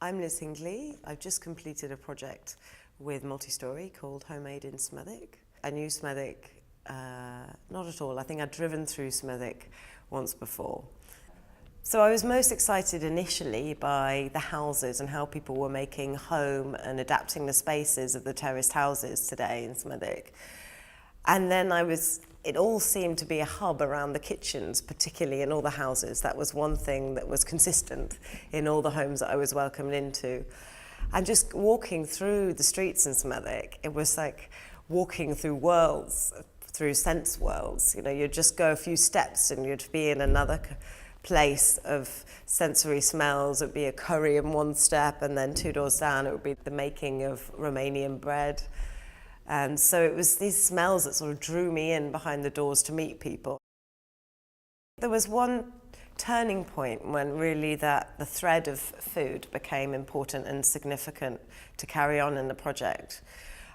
I'm Liz Hingley. I've just completed a project with Multistory called Homemade in Smethwick. I knew Smethwick not at all. I think I'd driven through Smethwick once before. So I was most excited initially by the houses and how people were making home and adapting the spaces of the terraced houses today in Smethwick. And then it all seemed to be a hub around the kitchens, particularly in all the houses. That was one thing that was consistent in all the homes that I was welcomed into. And just walking through the streets in Smethwick, it was like walking through worlds, through sense worlds. You know, you'd just go a few steps and you'd be in another place of sensory smells. It would be a curry in one step, and then 2 doors down it would be the making of Romanian bread. And so it was these smells that sort of drew me in behind the doors to meet people. There was one turning point when really the thread of food became important and significant to carry on in the project.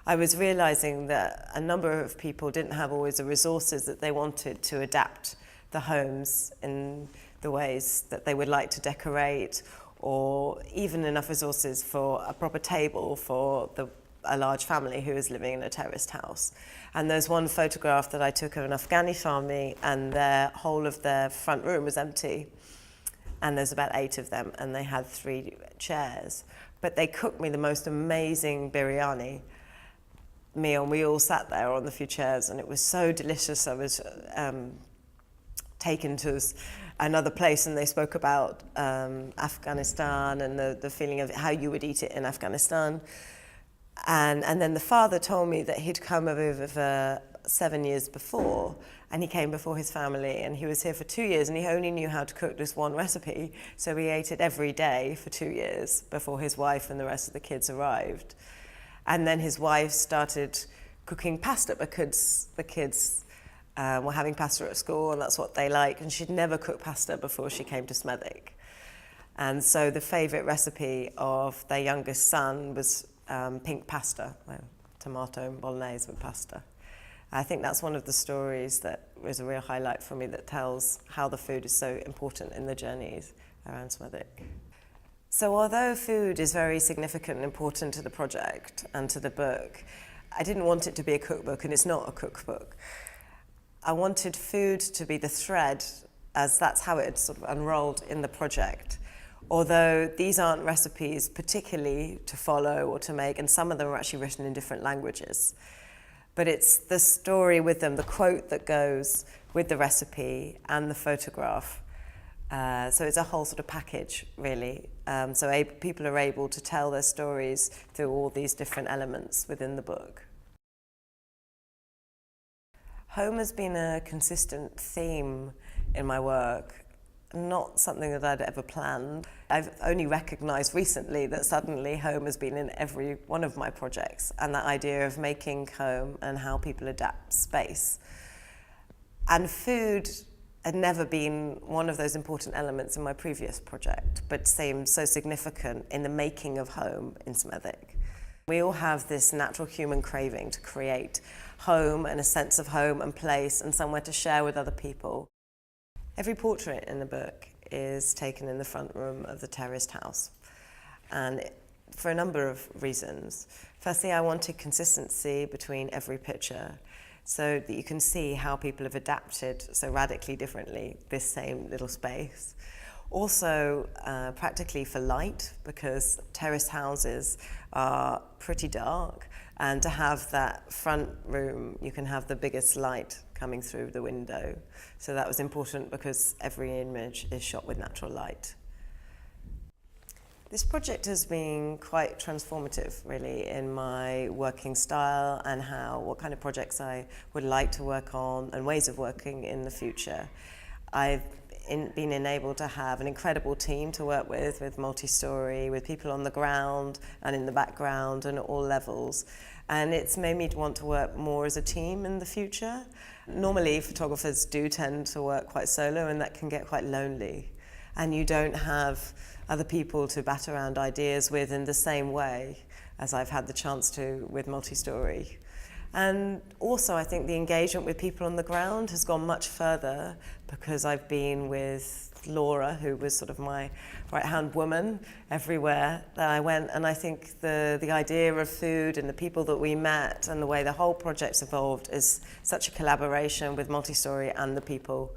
I was realizing that a number of people didn't have always the resources that they wanted to adapt the homes in the ways that they would like to decorate, or even enough resources for a proper table for a large family who was living in a terraced house. And there's one photograph that I took of an Afghani family, and the whole of their front room was empty. And there's about 8 of them, and they had 3 chairs. But they cooked me the most amazing biryani meal. We all sat there on the few chairs, and it was so delicious. I was taken to another place, and they spoke about Afghanistan and the feeling of how you would eat it in Afghanistan. And then the father told me that he'd come over for 7 years before, and he came before his family, and he was here for 2 years, and he only knew how to cook this one recipe, so he ate it every day for 2 years before his wife and the rest of the kids arrived. And then his wife started cooking pasta because the kids were having pasta at school, and that's what they like, and she'd never cooked pasta before she came to Smethwick. And so the favourite recipe of their youngest son was pink pasta, tomato and bolognese with pasta. I think that's one of the stories that was a real highlight for me, that tells how the food is so important in the journeys around Smethwick. So although food is very significant and important to the project and to the book, I didn't want it to be a cookbook, and it's not a cookbook. I wanted food to be the thread, as that's how it had sort of unrolled in the project. Although these aren't recipes particularly to follow or to make, and some of them are actually written in different languages. But it's the story with them, the quote that goes with the recipe and the photograph. So it's a whole sort of package, really. So people are able to tell their stories through all these different elements within the book. Home has been a consistent theme in my work, not something that I'd ever planned. I've only recognised recently that suddenly home has been in every one of my projects, and that idea of making home and how people adapt space. And food had never been one of those important elements in my previous project, but seemed so significant in the making of home in Smethwick. We all have this natural human craving to create home and a sense of home and place and somewhere to share with other people. Every portrait in the book is taken in the front room of the terraced house, and for a number of reasons. Firstly, I wanted consistency between every picture, so that you can see how people have adapted so radically differently this same little space. Also, practically for light, because terrace houses are pretty dark, and to have that front room, you can have the biggest light coming through the window. So that was important because every image is shot with natural light. This project has been quite transformative, really, in my working style and what kind of projects I would like to work on and ways of working in the future. I've been enabled to have an incredible team to work with Multistory, with people on the ground and in the background and at all levels. And it's made me want to work more as a team in the future. Normally, photographers do tend to work quite solo, and that can get quite lonely. And you don't have other people to bat around ideas with in the same way as I've had the chance to with Multistory. And also I think the engagement with people on the ground has gone much further because I've been with Laura, who was sort of my right-hand woman everywhere that I went. And I think the idea of food and the people that we met and the way the whole project's evolved is such a collaboration with Multistory and the people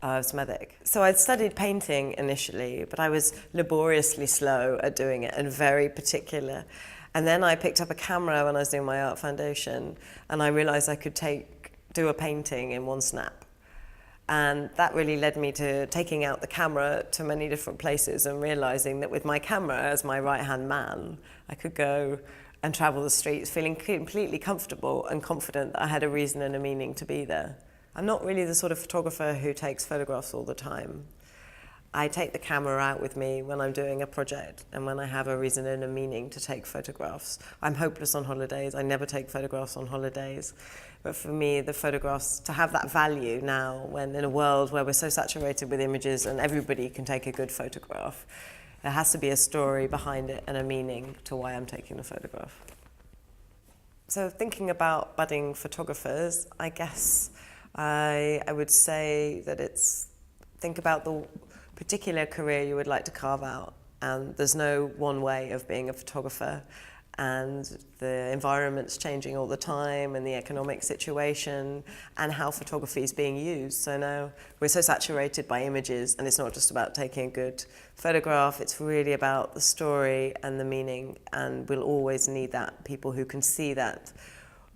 of Smethwick. So I'd studied painting initially, but I was laboriously slow at doing it and very particular. And then I picked up a camera when I was doing my art foundation, and I realized I could do a painting in one snap. And that really led me to taking out the camera to many different places and realizing that with my camera as my right-hand man, I could go and travel the streets feeling completely comfortable and confident that I had a reason and a meaning to be there. I'm not really the sort of photographer who takes photographs all the time. I take the camera out with me when I'm doing a project and when I have a reason and a meaning to take photographs. I'm hopeless on holidays. I never take photographs on holidays. But for me, the photographs, to have that value now, when in a world where we're so saturated with images and everybody can take a good photograph, there has to be a story behind it and a meaning to why I'm taking the photograph. So thinking about budding photographers, I guess I would say that think about the particular career you would like to carve out, and there's no one way of being a photographer, and the environment's changing all the time and the economic situation and how photography is being used. So now we're so saturated by images, and it's not just about taking a good photograph, it's really about the story and the meaning, and we'll always need that, people who can see that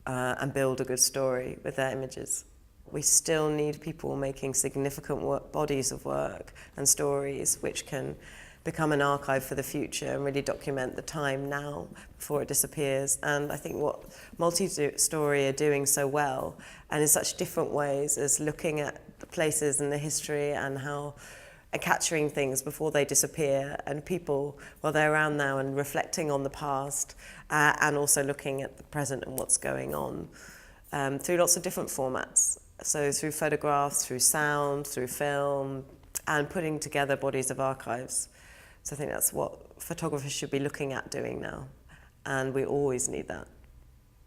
and build a good story with their images. We still need people making significant bodies of work and stories which can become an archive for the future and really document the time now before it disappears. And I think what Multistory are doing so well, and in such different ways, is looking at the places and the history and capturing things before they disappear, and people while they're around now and reflecting on the past and also looking at the present and what's going on through lots of different formats. So through photographs, through sound, through film, and putting together bodies of archives. So I think that's what photographers should be looking at doing now, and we always need that.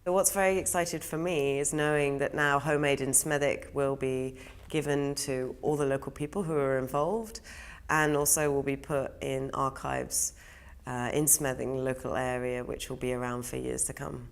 So what's very exciting for me is knowing that now Homemade in Smethwick will be given to all the local people who are involved, and also will be put in archives in Smethwick, the local area, which will be around for years to come.